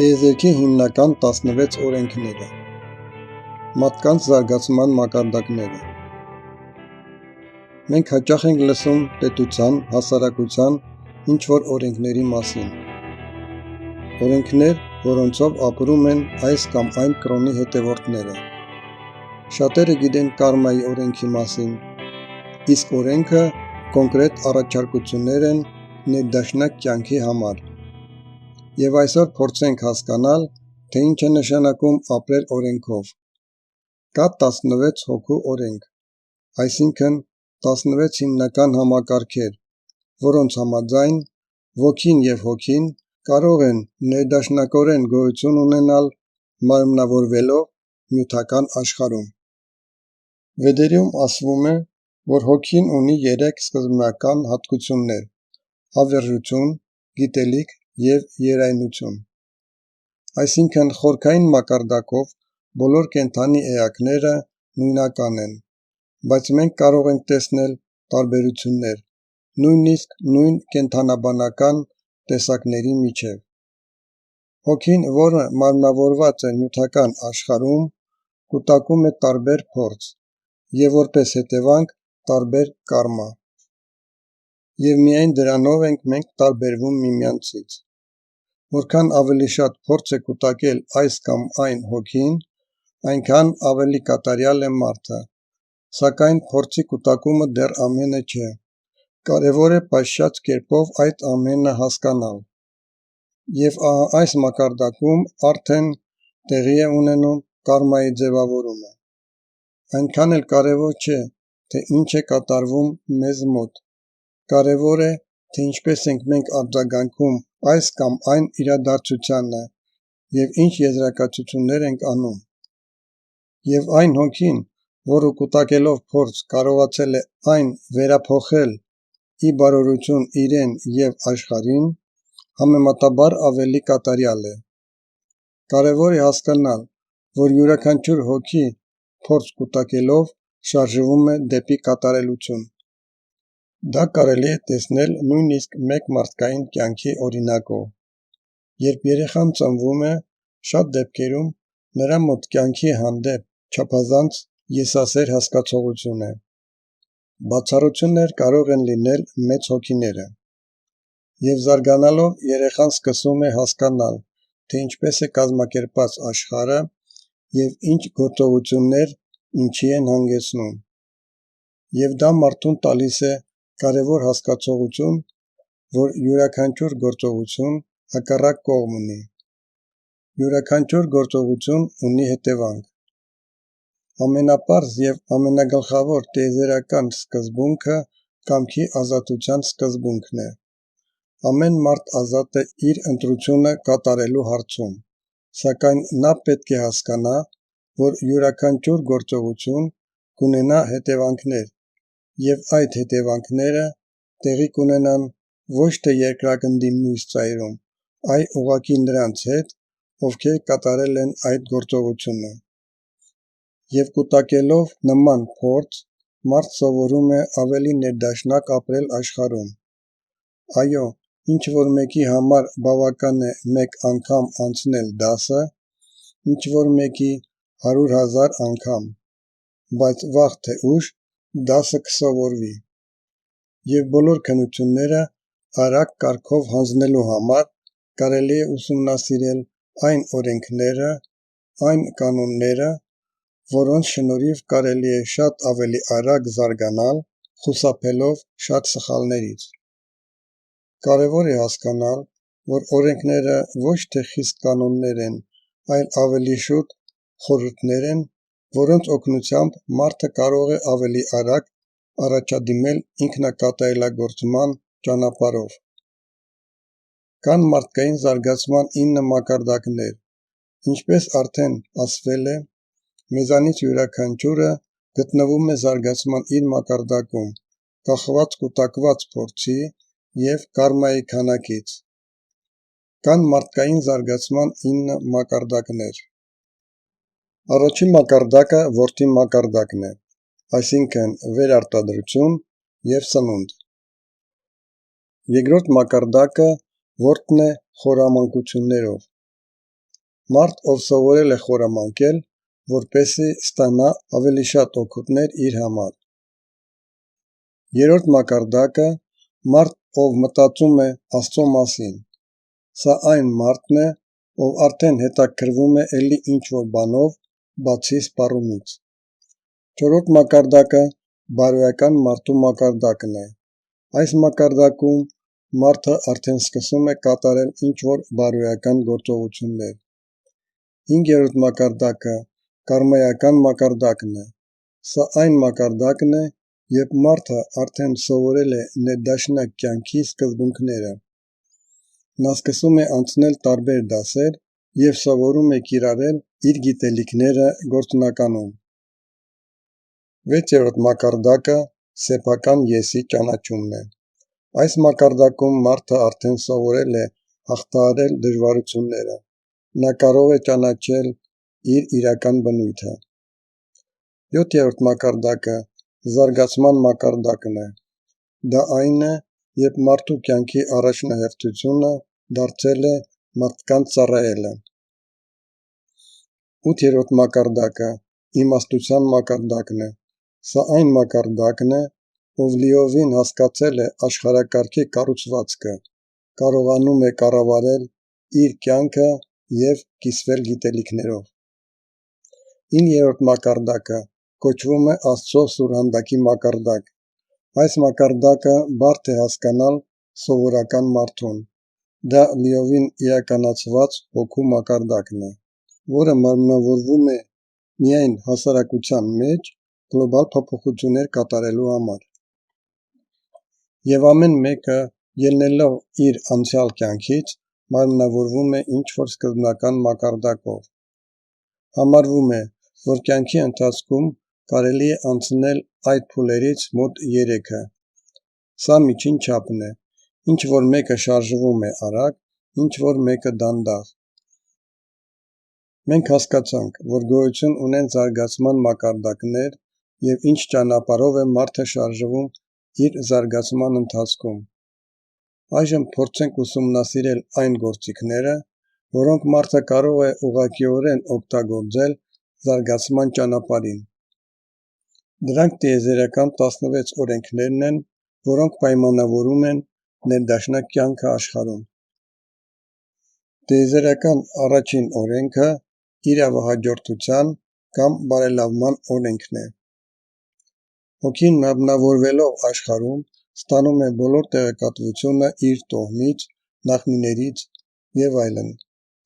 Տիեզերքի հիմնական 16 օրենքները։ Մարդկանց զարգացման մակարդակները։ Մենք հաճախ ենք լսում պետության, հասարակության ինչ-որ օրենքների մասին։ Օրենքներ, որոնցով ապրում են այս կամ այն կրոնի հետևորդները։ Շատերը գիտեն կարմայի օրենքի մասին, իսկ օրենքը կոնկրետ առաջարկություններ են ներդաշնակ կյանքի համար։ Եվ այսօր փորձենք հասկանալ, թե ինչ է նշանակում ապրել օրենքով։ Կա 16 հոգու օրենք, այսինքն 16 հիմնական համակարգեր, որոնց համաձայն ոգին և հոգին կարող են ներդաշնակորեն գոյություն ունենալ մարմնավորվելով նյութական աշխարհում։ Վեդերում ասվում է, որ հոգին ունի 3 սկզբնական հատկություններ՝ հավերժություն, գիտելիք և երայնություն։ Այսինքն խորքային մակարդակով բոլոր կենդանի էակները նույնական են, բայց մենք կարող ենք տեսնել տարբերություններ, նույնիսկ նույն կենդանաբանական տեսակների միջև։ Հոգին, որը մարմնավորված է նյութական աշխարհում, կուտակում է տարբեր փորձ և որպես հետևանք տարբեր կարմա։ Եվ միայն դրանով ենք մենք տարբերվում միմյանցից։ Որքան ավելի շատ փորձ է կուտակել այս կամ այն հոգին, այնքան ավելի կատարյալ է մարդը, սակայն փորձի կուտակումը դեռ ամենը չէ, կարևոր է պատշաճ կերպով այդ ամենը հասկանալ։ Եվ ահա այս մակարդակում արդեն տեղի է ունենում կարմայի ձևավորումը։ Այնքան էլ կարևոր չէ, թե ինչ է կատարվում մեզ մոտ, կարևոր է, թե ինչպես ենք մենք արձագանքում այս կամ այն իրադարձությանը և ինչ եզրակացություններ ենք անում։ Եվ այն հոգին, որը կուտակելով փորձ կարողացել է այն վերափոխել ի բարօրություն իրեն և աշխարհին, համեմատաբար ավելի կատարյալ է։ Կարևոր է հասկանալ, որ յուրաքանչյուր հոգի փորձ կուտակելով շարժվում է դեպի կատարելություն։ Դա կարելի է տեսնել նույնիսկ մեկ մարդկային կյանքի օրինակով։ Երբ երեխան ծնվում է, շատ դեպքերում նրա մոտ կյանքի հանդեպ չափազանց եսասեր հասկացողություն է։ Բացառություններ կարող են լինել մեծ հոգիները։ Եվ զարգանալով երեխան սկսում է հասկանալ, թե ինչպես է կազմակերպված աշխարհը և ինչ գործողություններ ինչի են հանգեցնում։ Եվ դա մարդուն տալիս է կարևոր հասկացողություն, որ յուրաքանչյուր գործողություն հակառակ կողմ ունի։ Յուրաքանչյուր գործողություն ունի հետևանք։ Ամենապարզ և ամենագլխավոր տիեզերական սկզբունքը կամքի ազատության սկզբունքն է։ Ամեն մարդ ազատ է իր ընտրությունը կատարելու հարցում, սակայն նա պետք է հասկանա, որ յուրաքանչյուր գործողություն կունենա հետևանքներ, և այդ հետևանքները տեղի կունենան ոչ թե երկրագնդի մյուս ծայրում, այլ ուղղակի նրանց հետ, ովքեր կատարել են այդ գործողությունը։ Եվ կուտակելով նման փորձ, մարդ սովորում է ավելի ներդաշնակ ապրել աշխարհում։ Այո, ինչ-որ մեկի համար բավական է մեկ անգամ անցնել դասը, ինչ-որ մեկի 100,000 անգամ, բայց վաղ թե ուշ դասը կսովորվի։ Եվ բոլոր քննությունները արագ կարգով հանձնելու համար կարելի է ուսումնասիրել այն օրենքները, այն կանոնները, որոնց շնորհիվ կարելի է շատ ավելի արագ զարգանալ, խուսափելով շատ սխալներից։ Կարևոր է հասկանալ, որ օրենքները ոչ թե խիստ կանոններ են, այլ ավելի շուտ խորհուրդներ են, որոնց օգնությամբ մարդը կարող է ավելի արագ առաջադիմել ինքնակատարելագործման ճանապարհով։ Կան մարդկային զարգացման 9 մակարդակներ։ Ինչպես արդեն ասվել է, մեզանից յուրաքանչյուրը գտնվում է զարգացման իր մակարդակում, կախված կուտակված փորձի և կարմայի քանակից։ Կան մարդկային զարգացման 9 մակարդակներ։ Առաջին մակարդակը որդի մակարդակն է, այսինքն վերարտադրություն և սնունդ։ Երկրորդ մակարդակը որդն է խորամանկություններով, Մարդ, ով սովորել է խորամանկել, որպեսզի ստանա ավելի շատ օգուտներ իր համար։ Երրորդ մակարդակը մարդ, ով մտածում է Աստծո մասին։ Սա այն մարդն է, ով արդեն հետաքրվում է էլի ինչ-որ բանով, բացի սպառումից։ Չորրորդ մակարդակը բարոյական մարդու մակարդակն է։ Այս մակարդակում մարդը արդեն սկսում է կատարել ինչ-որ բարոյական գործողություններ։ Հինգերորդ մակարդակը կարմայական մակարդակն է։ Սա այն մակարդակն է, երբ մարդը արդեն սովորել է ներդաշնակ կյանքի սկզբունքները։ Նա սկսում է անցնել տարբեր դասեր և սովորում է կիրառել իր գիտելիքները գործնականում։ Վեցերորդ մակարդակը սեփական եսի ճանաչումն է։ Այս մակարդակում մարդը արդեն սովորել է հաղթահարել դժվարությունները։ Նա կարող է ճանաչել իր իրական բնույթը։ Յոթերորդ մակարդակը զարգացման մակարդակն է։ Դա այն է, երբ մարդու կյանքի առաջնահերթությունը դարձել է մարդկանց ծառայելը։ Ութերորդ մակարդակը իմաստության մակարդակն է։ Սա այն մակարդակն է, ով լիովին հասկացել է աշխարհակարգի կառուցվածքը, կարողանում է կառավարել իր կյանքը և կիսվել գիտելիքներով։ Իններորդ մակարդակը կոչվում է Աստծո սուրհանդակի մակարդակ։ Այս մակարդակը բարդ է հասկանալ սովորական մարդուն։ Դա լիովին իրականացված հոգու մակարդակն է, որը մարմնավորվում է միայն հասարակության մեջ գլոբալ փոփոխություններ կատարելու համար։ Եվ ամեն մեկը, ելնելով իր անցյալ կյանքից, մարմնավորվում է ինչ-որ սկզբնական մակարդակով։ Համարվում է, որ կյանքի ընթացքում կարելի է անցնել այդ փուլերից մոտ 3-ը։ Սա միջին չափն է, ինչ-որ մեկը շարժվում է արագ, ինչ-որ մեկը դանդաղ։ Մենք հասկացանք, որ գոյություն ունեն զարգացման մակարդակներ և ինչ ճանապարհով է մարդը շարժվում իր զարգացման ընթացքում։ Այժմ փորձենք ուսումնասիրել այն գործիքները, որոնք մարդը կարող է ուղղակիորեն օգտագործել զարգացման ճանապարհին։ Դրանք տիեզերական 16 օրենքներն են, որոնք պայմանավորում են ներդաշնակ կյանքը աշխարհում։ Տիեզերական առաջին օրենքը իրավահաջորդության կամ բարելավման օրենքն է։ Հոգին մարմնավորվելով աշխարհում ստանում է բոլոր տեղեկատվությունը իր տոհմից, նախնիներից և այլն։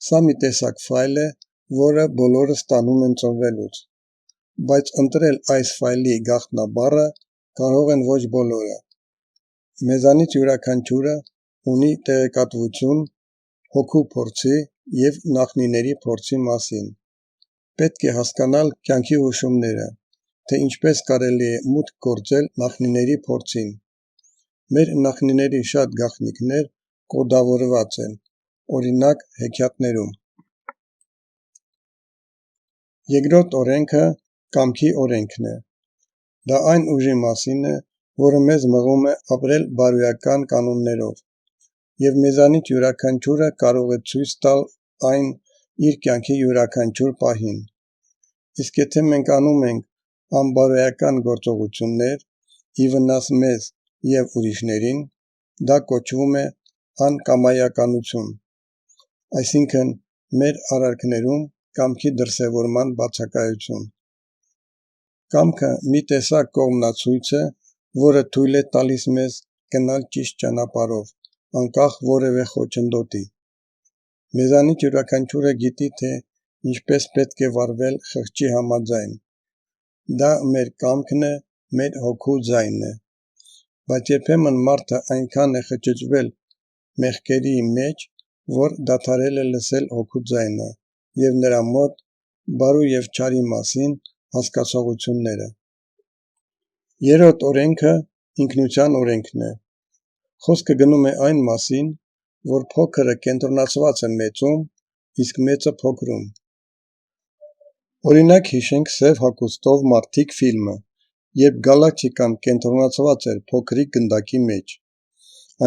Սա մի տեսակ ֆայլ է, որը բոլորը ստանում են ծնվելուց։ Բայց ընտրել այս ֆայլի գաղտնաբառը կարող են ոչ բոլորը։ Մեզանից յուրաքանչյուրը ունի տեղեկատվություն հոգու փորձի և նախնիների փորձի մասին։ Պետք է հասկանալ կյանքի հուշումները, թե ինչպես կարելի է մուտք գործել նախնիների փորձին։ Մեր նախնիների շատ գաղտնիքներ կոդավորված են, օրինակ հեքիաթներում։ Երկրորդ օրենքը կամքի օրենքն է։ Դա այն ուժի մասին է, որը մեզ մղում է ապրել բարոյական կանոններով, և մեզանից յուրաքանչյուրը կարող է ցույց տալ այն իր կյանքի յուրաքանչյուր պահին։ Իսկ եթե մենք անում ենք անբարոյական գործողություններ ի վնաս մեզ և ուրիշներին, դա կոչվում է անկամայականություն, այսինքն մեր արարքներում կամքի դրսևորման բացակայություն։ Կամքը մի տեսակ կողմնացույց է, որը թույլ է տալիս մեզ գնալ ճիշտ ճանապարհով, անկախ որևէ խոչընդոտի։ Մեզանից յուրաքանչյուրը գիտի, թե ինչպես պետք է վարվել խղճի համաձայն։ Դա մեր կամքն է, մեր հոգու ձայնն է։ Բայց երբեմն մարդը այնքան է խճճվել մեղքերի մեջ, որ դադարել է լսել հոգու ձայնը և նրա մոտ բարու և չարի մասին հասկացողությունները։ Երրորդ օրենքը ինքնության օրենքն է։ Խոսքը գնում է այն մասին, որ փոքրը կենտրոնացված է մեծում, իսկ մեծը փոքրում։ Օրինակ հիշենք «Սև հագուստով մարդիկ» ֆիլմը, երբ գալակտիկան կենտրոնացված էր փոքրիկ գնդակի մեջ։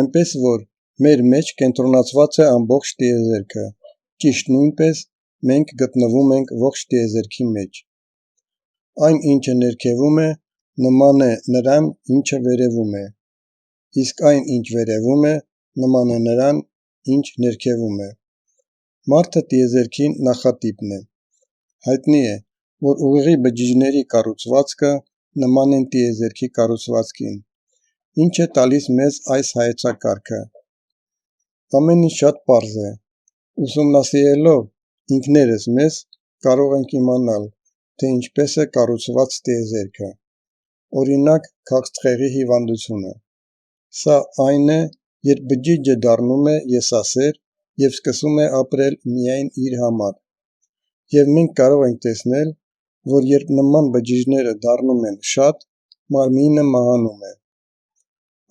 Այնպես որ մեր մեջ կենտրոնացված է ամբողջ տիեզերքը, ճիշտ նույնպես, մենք գտնվում ենք ողջ տիեզերքի մեջ։ Այն, ինչը ներքևում է, նման է նրան, ինչը վերևում է, իսկ այն, ինչ վերևում է, նման է նրան, ինչ ներքևում է։ Մարդը տիեզերքի նախատիպն է։ Հայտնի է, որ ուղեղի բջիջների կառուցվածքը նման են տիեզերքի կառուցվածքին, ինչ է տալիս մեզ այս հայեցակարգը։ Ամեն ինչ շատ պարզ է։ Ուսումնասիրելով ինքներս մեզ կարող ենք իմանալ, թե ինչպես է կառուցված տիեզերքը։ Օրինակ, քաղցկեղի հիվանդությունը։ Սա այն է, երբ բջիջը դառնում է եսասեր և սկսում է ապրել միայն իր համար։ Եվ մենք կարող ենք տեսնել, որ երբ նման բջիջները դառնում են շատ, մարմինը մահանում է։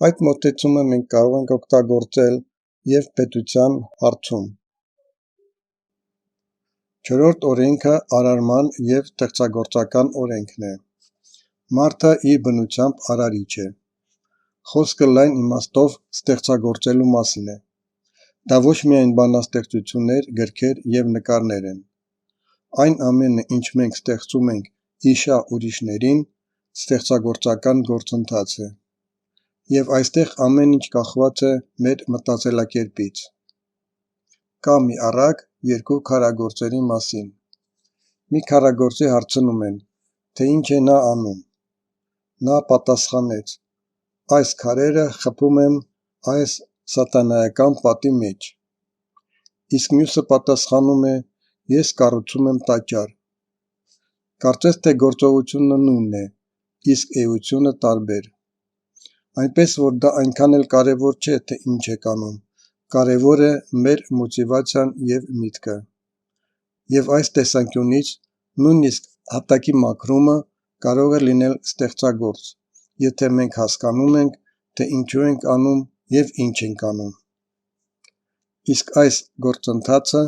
Այդ մոտեցումը մենք կարող ենք օգտագործել և պետության հարցում։ Չորրորդ օրենքը արարման և ստեղծագործական օրենքն է։ Մարդը իր բնությամբ արարիչ է։ Խոսքը լայն իմաստով ստեղծագործելու մասին է։ Դա ոչ միայն բանաստեղծություններ, գրքեր և նկարներ են։ Այն ամենը, ինչ մենք ստեղծում ենք իշա ուրիշներին, ստեղծագործական գործընթաց է։ Եվ այստեղ ամեն ինչ կախված է մեր մտածելակերպից։ Կա մի առակ երկու քարագործերի մասին։ Մի քարագործի հարցնում են, թե ինչ է նա անում։ Նա պատասխանեց. այս քարերը խփում եմ այս սատանայական պատի մեջ։ Իսկ մյուսը պատասխանում է. ես կառուցում եմ տաճար։ Կարծես թե գործողությունը նույնն է, իսկ էությունը տարբեր։ Այնպես որ դա այնքան էլ կարևոր չէ, թե ինչ եք անում, կարևոր է մեր մոտիվացիան և միտքը։ Եվ այս տեսանկյունից նույնիսկ հատակի մաքրումը կարող է լինել ստեղծագործ, եթե մենք հասկանում ենք, թե ինչու ենք անում և ինչ ենք անում։ Իսկ այս գործընթացը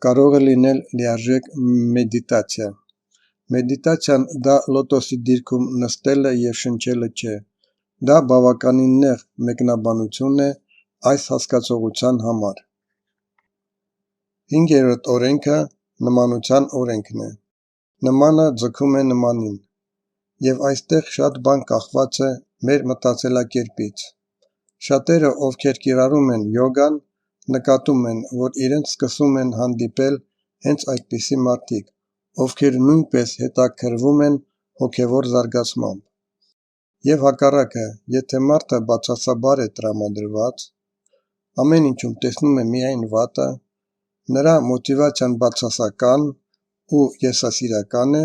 կարող է լինել լիարժեք մեդիտացիա։ Մեդիտացիան դա լոտոսի դիրքում նստելը և շնչելը չէ, դա բավականին նեղ մեկնաբանություն է այս հասկացության համար։ Հինգերորդ օրենքը նմանության օրենքն է։ Նմանը ձգում է նմանին։ Եվ այստեղ շատ բան կախված է մեր մտածելակերպից։ Շատերը, ովքեր կիրառում են յոգան, նկատում են, որ իրենց սկսում են հանդիպել հենց այդպիսի մարդիկ, ովքեր նույնպես հետաքրվում են հոգևոր զարգացմամբ։ Եվ հակառակը, եթե մարդը բացասաբար է տրամադրված, ամեն ինչում տեսնում է միայն վատը, նրա մոտիվացիան բացասական ու եսասիրական է,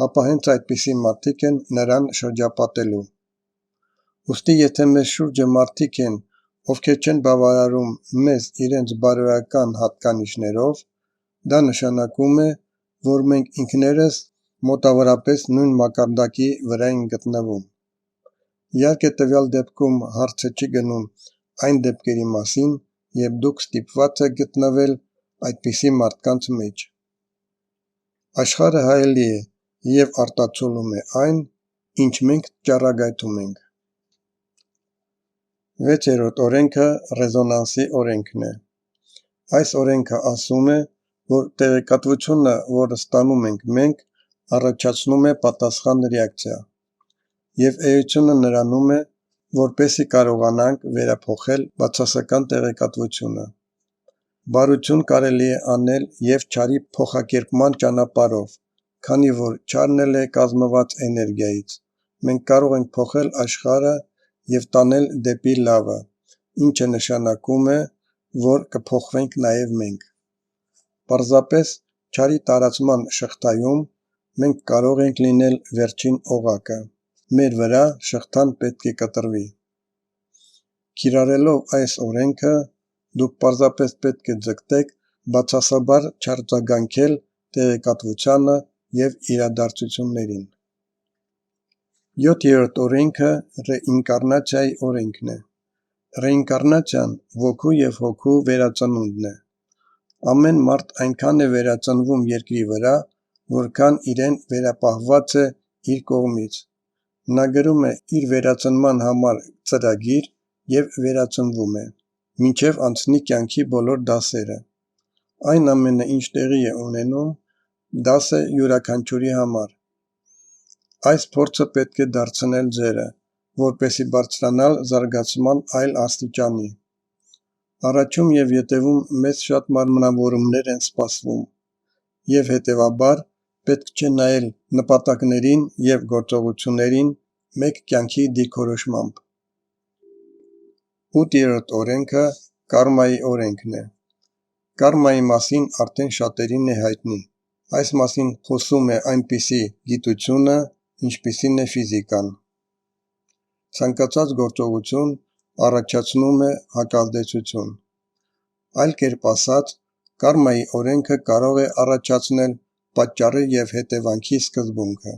ապա հենց այդպիսի մարդիկ են նրան շրջապատելու։ Ուստի եթե մեզ շուրջը մարդիկ են, ովքեր չեն բավարարում մեզ իրենց բարոյական հատկանիշներով, դա նշանակում է, որ մենք ինքներս մոտավորապես նույն մակարդակի վրա ենք գտնվում։ Իհարկե տվյալ դեպքում հարցը չի գնում այն դեպքերի մասին, երբ դուք ստիպված եք գտնվել այդպիսի մարդկանց մեջ։ Աշխարհը հայելի է և արտացոլում է այն, ինչ մենք ճառագայթում ենք։ Վեցերորդ օրենքը ռեզոնանսի օրենքն է։ Այս օրենքը ասում է, որ տեղեկատվությունը, որը ստանում ենք մենք, առաջացնում է պատասխան ռեակցիա, և էությունը նրանում է, որպեսզի կարողանանք վերափոխել բացասական տեղեկատվությունը։ Բարություն կարելի է անել և չարի փոխակերպման ճանապարհով, քանի որ չարն էլ է կազմված էներգիայից։ Մենք կարող ենք փոխել աշխարհը և տանել դեպի լավը, ինչը նշանակում է, որ կփոխվենք նաև մենք։ Պարզապես չարի տարածման շղթայում մենք կարող ենք լինել վերջին օղակը։ Մեր վրա շղթան պետք է կտրվի։ Կիրառելով այս օրենքը, դուք պարզապես պետք է ձգտեք բացասաբար չարձագանքել տեղեկատվությանը և իրադարձություններին։ 7-րդ օրենքը ռեինկարնացիայի օրենքն է։ Ռեինկարնացիան ոգու և հոգու վերածնունդն է։ Ամեն մարդ այնքան է վերածնվում երկրի վրա, որքան իրեն վերապահված է իր կողմից։ Նա գրում է իր վերածնման համար ծրագիր և վերածնվում է, մինչև անցնի կյանքի բոլոր դասերը։ Այն ամենը, ինչ տեղի է ունենում, դաս է յուրաքանչյուրի համար։ Այս փորձը պետք է դարձնել ձերը, որպեսզի բարձրանալ զարգացման այլ աստիճանի։ Առաջում և ետևում մեզ շատ մարմնավորումներ են սպասվում, և հետևաբար պետք չէ նայել նպատակներին և գործողություններին մեկ կյանքի դիրքորոշմամբ։ 8-րդ օրենքը կարմայի օրենքն է։ Կարմայի մասին արդեն շատերին է հայտնի։ Այս մասին խոսում է այնպիսի գիտությունը, ինչպիսին է ֆիզիկան։ Ցանկացած գործողություն առաջացնում է հակազդեցություն։ Այլ կերպ ասած, կարմայի օրենքը կարող է առաջացնել պատճառի և հետևանքի սկզբունքը։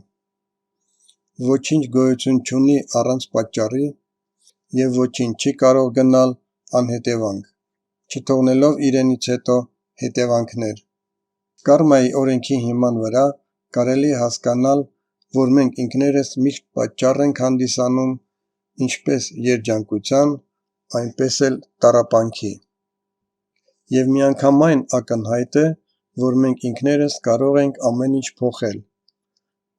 Ոչինչ գոյություն չունի առանց պատճառի, և ոչինչ չի կարող գնալ անհետևանք, չթողնելով իրենից հետո հետևանքներ։ Կարմայի օրենքի հիման վրա կարելի է հասկանալ, որ մենք ինքներս միշտ պատճառ ենք հանդիսանում ինչպես երջանկության, այնպես էլ տառապանքի։ Եվ միանգամայն ակնհայտ է, որ մենք ինքներս կարող ենք ամեն ինչ փոխել։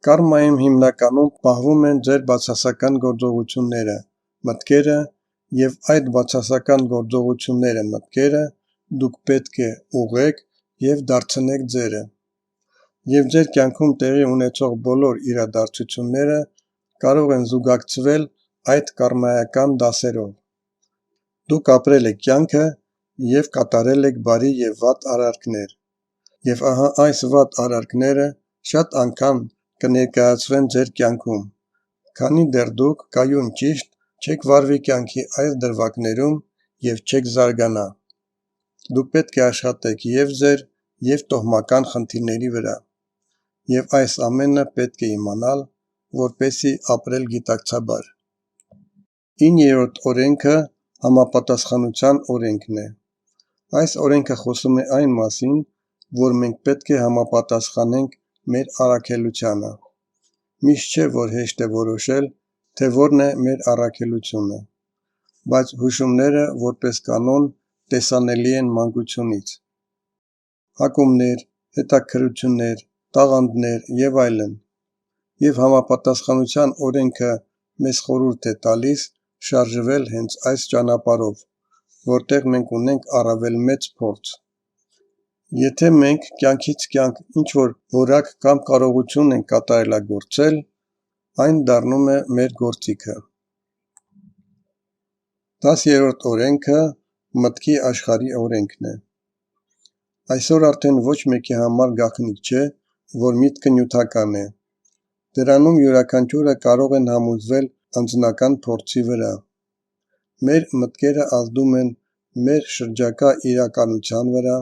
Կարմայում հիմնականում պահվում են ձեր բացասական գործողությունները, մտքերը, և այդ բացասական գործողությունները, մտքերը դուք պետք է ուղղեք և դարձնեք ձերը։ Եվ ձեր կյանքում տեղի ունեցող բոլոր իրադարձությունները կարող են զուգակցվել այդ կարմայական դասերով։ Դուք ապրել եք կյանքը և կատարել եք բարի և վատ արարքներ։ Եվ ահա այս վատ արարքները շատ անգամ կներկայացվեն ձեր կյանքում, քանի դեռ դուք կայուն ճիշտ չեք վարվի կյանքի այս դրվագներում և չեք զարգանա։ Դուք պետք է աշխատեք և ձեր, և տոհմական խնդիրների վրա։ Եվ այս ամենը պետք է իմանալ, որպեսզի ապրել գիտակցաբար։ 9-րդ օրենքը համապատասխանության օրենքն է։ Այս օրենքը խոսում է այն մասին, որ մենք պետք է համապատասխանենք մեր առաքելությանը։ Միշտ չէ, որ հեշտ է որոշել, թե որն է մեր առաքելությունը, բայց հուշումները, որպես կանոն, տեսանելի են մանկությունից։ Հակումներ, հետաքրքրություններ, տաղանդներ և այլն։ Եվ համապատասխանության օրենքը մեզ խորհուրդ է տալիս շարժվել հենց այս ճանապարհով, որտեղ մենք ունենք առավել մեծ փորձ։ Եթե մենք կյանքից կյանք ինչ-որ որակ կամ կարողություն ենք կատարելագործել, այն դառնում է մեր գործիքը։ 10-րդ օրենքը մտքի աշխարհի օրենքն է։ Այսօր արդեն ոչ մեկի համար գաղտնիք չէ, որ միտքը նյութական է։ Դրանում յուրաքանչյուրը կարող են համոզվել անձնական փորձի վրա։ Մեր մտքերը ազդում են մեր շրջակա իրականության վրա,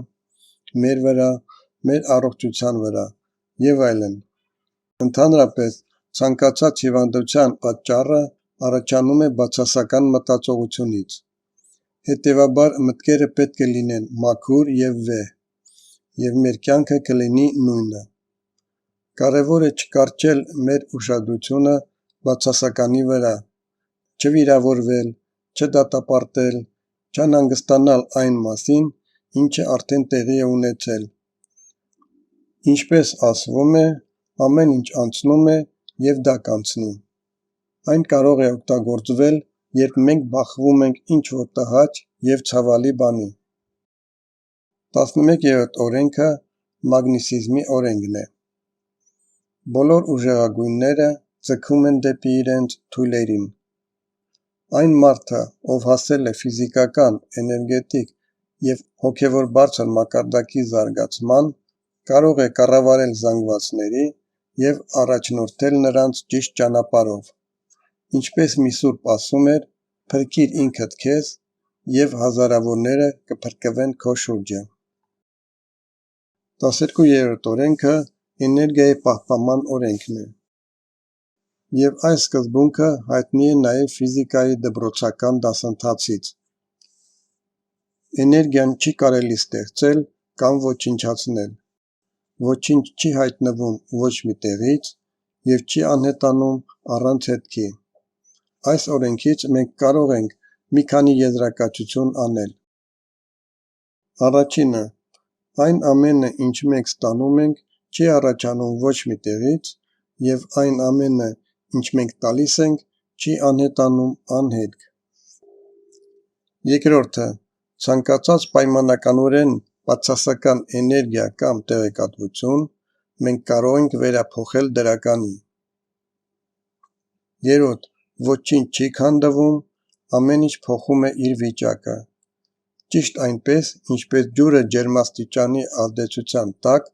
մեր առողջության վրա և այլն։ Ընդհանրապես, ցանկացած հիվանդության պատճառը առաջանում է բացասական մտածողությունից։ Հետևաբար մտքերը պետք է լինեն մաքուր և վեհ, և մեր կյանքը կլինի նույնը։ Կարևոր է չկառչել մեր ուշադրությունը բացասականի վրա, չվիրավորվել, չդատապարտել, չանհանգստանալ այն մասին, ինչը արդեն տեղի է ունեցել։ Ինչպես ասվում է, ամեն ինչ անցնում է և դա կանցնի։ Այն կարող է օգտագործվել, երբ մենք բախվում ենք ինչ-որ տհաճ և ցավալի բանի։ 11-րդ օրենքը մագնիսիզմի օրենքն է։ Բոլոր ուժեղագույնները ձգում են դեպի իրենց թույլերին։ Այն մարդը, ով հասել է ֆիզիկական, էներգետիկ և հոգևոր բարձր մակարդակի զարգացման, կարող է կառավարել զանգվածների և առաջնորդել նրանց ճիշտ ճանապարհով։ Ինչպես մի սուրբ ասում էր. «Փրկիր ինքդ քեզ, և հազարավորները կփրկվեն քո շուրջը»։ 12-րդ օրենքը էներգիայի պահպանման օրենքն է։ Եվ այս սկզբունքը հայտնի է նաև ֆիզիկայի դպրոցական դասընթացից։ Էներգիան չի կարելի ստեղծել կամ ոչնչացնել։ Ոչինչ չի հայտնվում ոչ մի տեղից և չի անհետանում առանց հետքի։ Այս օրենքից մենք կարող ենք մի քանի եզրակացություն անել։ Առաջինը, Այն ամենը, ինչ մենք ստանում ենք, չի առաջանում ոչ մի տեղից, և այն ամենը, ինչ մենք տալիս ենք, չի անհետանում անհետք։ Երկրորդը, ցանկացած պայմանականորեն բացասական էներգիա կամ տեղեկատվություն մենք կարող ենք վերափոխել դրականի։ Երրորդ, ոչինչ չի քանդվում, ամեն ինչ փոխում է իր վիճակը։ Ճիշտ այնպես, ինչպես ջուրը ջերմաստիճանի ազդեցության տակ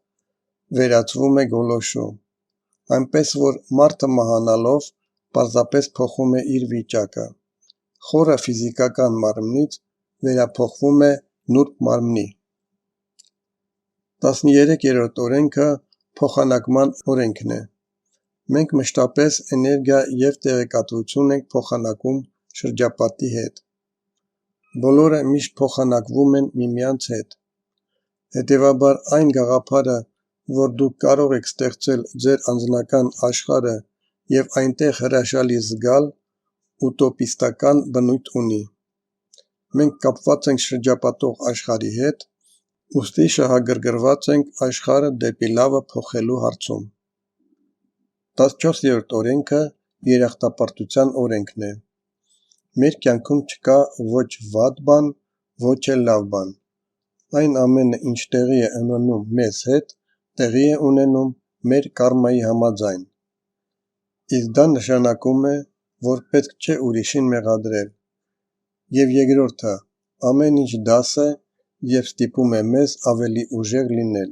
վերածվում է գոլորշու, այնպես որ մարդը մահանալով պարզապես փոխում է իր վիճակը, խորը ֆիզիկական մարմնից վերափոխվում է նուրբ մարմնի։ 13-րդ օրենքը փոխանակման օրենքն է։ Մենք մշտապես էներգիա և տեղեկատվություն ենք փոխանակում շրջապատի հետ։ Բոլորը միշտ փոխանակվում են միմյանց հետ։ Հետևաբար այն գաղափարը, որ դուք կարող եք ստեղծել ձեր անձնական աշխարհը և այնտեղ հրաշալի զգալ, ուտոպիստական բնույթ ունի։ Մենք կապված ենք շրջապատող աշխարհի հետ, ուստի շահագրգռված ենք աշխարհը դեպի լավը փոխելու հարցում։ 14-րդ օրենքը երախտապարտության օրենքն է։ Մեր կյանքում չկա ոչ վատ բան, ոչ էլ լավ բան։ Այն ամենը, ինչ տեղի է ունենում մեզ հետ, տեղի է ունենում մեր կարմայի համաձայն։ Իսկ դա նշանակում է, որ պետք չէ ուրիշին մեղադրել։ Եվ երկրորդը, ամեն ինչ դաս է և ստիպում է մեզ ավելի ուժեղ լինել։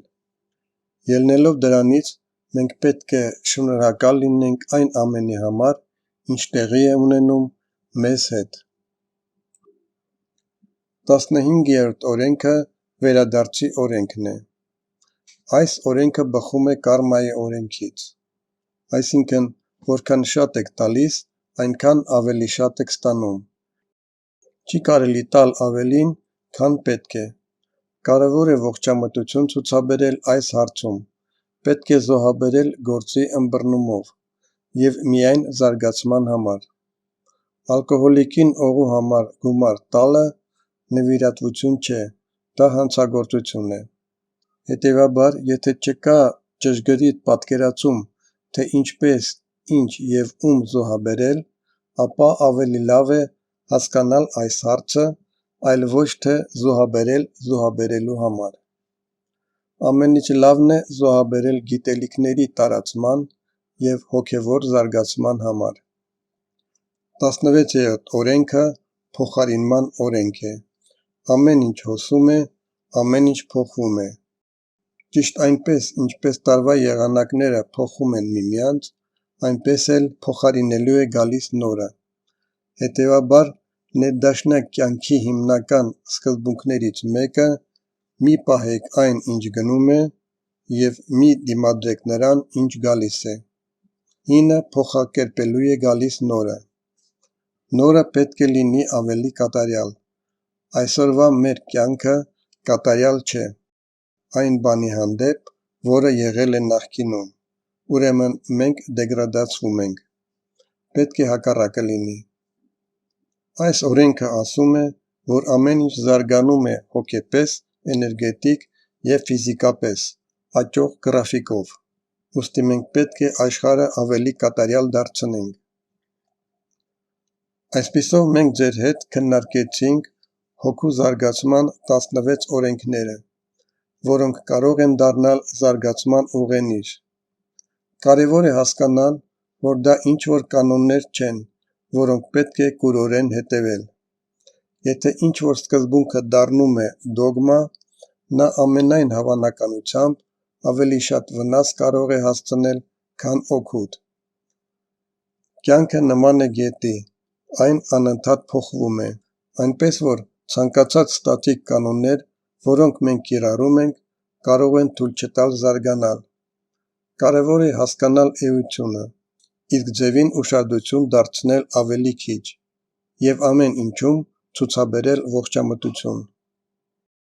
Ելնելով դրանից, մենք պետք է շնորհակալ լինենք այն ամենի համար, ինչ տեղի է ունենում մեզ հետ։ 15-րդ օրենքը վերադարձի օրենքն է։ Այս օրենքը բխում է կարմայի օրենքից։ Այսինքն, որքան շատ եք տալիս, այնքան ավելի շատ եք ստանում։ Չի կարելի տալ ավելին, քան պետք է։ Կարևոր է ողջամտություն ցուցաբերել այս հարցում, պետք է զոհաբերել գործի ըմբռնումով և միայն զարգացման համար։ Ալկոհոլիկին օղու համար գումար տալը նվիրատվություն չէ, դա հանցագործություն է։ Հետևաբար, եթե չկա ճշգրիտ պատկերացում, թե ինչպես, ինչ և ում զոհաբերել, ապա ավելի լավ է հասկանալ այս հարցը, այլ ոչ թե զոհաբերել զոհաբերելու համար։ Ամենից լավն է զոհաբերել գիտելիքների տարածման և հոգևոր զարգացման համար։ 16-րդ օրենքը փոխարինման օրենք է։ Ամեն ինչ հոսում է, ամեն ինչ փոխվում է։ Ճիշտ այնպես, ինչպես տարվա եղանակները փոխում են միմյանց, այնպես էլ փոխարինելու է գալիս նորը։ Հետևաբար, ներդաշնակ կյանքի հիմնական սկզբունքներից մեկը՝ մի պահեք այն, ինչ գնում է, և մի դիմադրեք նրան, ինչ գալիս է։ Հինը փոխակերպելու է գալիս նորը։ Նորը պետք է լինի ավելի կատարյալ։ Այսօրվա մեր կյանքը կատարյալ չէ այն բանի հանդեպ, որը եղել է նախկինում, ուրեմն մենք դեգրադացվում ենք։ Պետք է հակառակը լինի։ Այս օրենքը ասում է, որ ամեն ինչ զարգանում է հոգեպես, էներգետիկ և ֆիզիկապես, աճող գրաֆիկով, ուստի մենք պետք է աշխարհը ավելի կատարյալ դարձնենք։ Այսպիսով մենք ձեր հետ քննարկեցինք հոգու զարգացման 16 օրենքները, որոնք կարող են դառնալ զարգացման ուղենիշ։ Կարևոր է հասկանալ, որ դա ինչ-որ կանոններ չեն, որոնք պետք է կուրորեն հետևել։ Եթե ինչ-որ սկզբունքը դառնում է դոգմա, նա ամենայն հավանականությամբ ավելի շատ վնաս կարող է հասցնել, քան օգուտ։ Կյանքը նման է գետի, այն անընդհատ փոխվում է, այնպես որ ցանկացած ստատիկ կանոններ, որոնք մենք կիրառում ենք, կարող են թույլ չտալ զարգանալ։ Կարևոր է հասկանալ էությունը, իսկ ձևին ուշադրություն դարձնել ավելի քիչ և ամեն ինչում ցուցաբերել ողջամտություն։